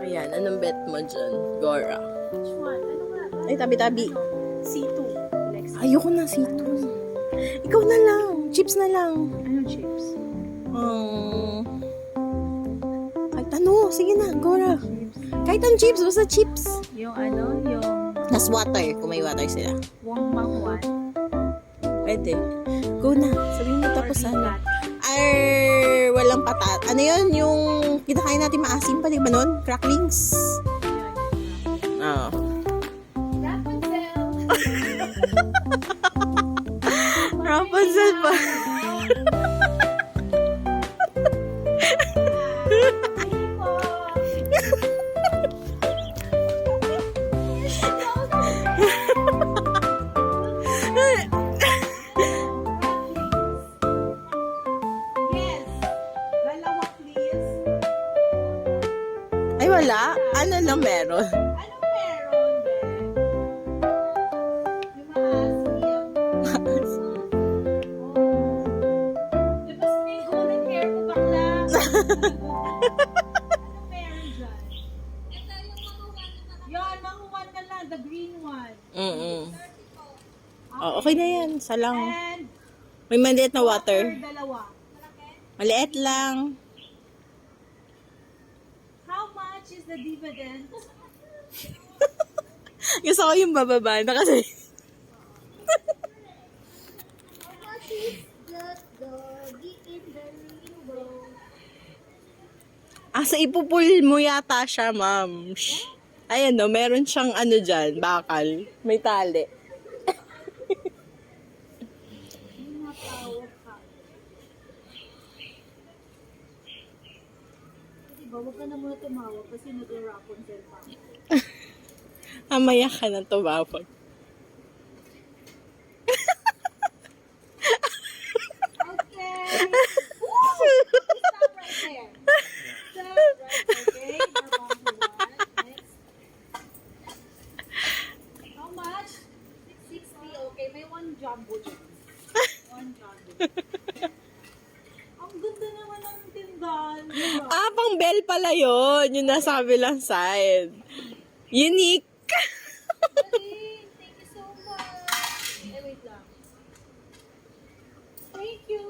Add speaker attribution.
Speaker 1: Ayan, anong bet mo dyan? Gora.
Speaker 2: Which one? Ano nga?
Speaker 1: Ay, tabi-tabi.
Speaker 2: C2. Next.
Speaker 1: Ayoko na C2. Ikaw na lang. Chips na lang.
Speaker 2: Anong chips?
Speaker 1: Kahit ano. Sige na, Gora. Kahit ang chips, basta chips.
Speaker 2: Yung ano? Yung
Speaker 1: Nas water, kung may water sila.
Speaker 2: Wong Mangwan.
Speaker 1: Pwede. Go na. Sabihin mo tapos
Speaker 2: Or
Speaker 1: ano.
Speaker 2: Bigat.
Speaker 1: Walang patat. Ano yun? Yung kinakain natin maasim pa, di ba nun? Cracklings. Oo.
Speaker 2: Rapunzel.
Speaker 1: Rapunzel pa.
Speaker 2: Yes. Dalawa, please.
Speaker 1: Ay, wala. Ano lang meron?
Speaker 2: Anong meron, be? Yung maasim. Oh. Labas mo yung golden hair ko, bakla. Anong meron dyan? Yan, manguwan na lang. The green one.
Speaker 1: Oh, okay na yan. Salang.
Speaker 2: And
Speaker 1: May maliit na water.
Speaker 2: dalawa.
Speaker 1: Maliit lang.
Speaker 2: How much is the dividend?
Speaker 1: Gusto ko yung bababa na kasi.
Speaker 3: How much is the doggy in the rainbow?
Speaker 1: Asa ipupul mo yata siya, ma'am. Shh. Ayan no, meron siyang ano dyan, bakal. May tali.
Speaker 2: Matawag ka. Diba, huwag ka na muna tumawag kasi nag-Rapunzel pa.
Speaker 1: Mamaya ka na tumawag.
Speaker 2: Okay. Woo! Stop right there. Stop right there, okay? Number one. Next. How much? 660. Okay, may one jumbo dyan. One jumbo. Ang ganda naman ng tindahan. Diba?
Speaker 1: Ah, pang bell pala yun. Yung nasa kabilang side. Unique.
Speaker 2: Galing. Thank you so much. Eh, wait lang. Thank you.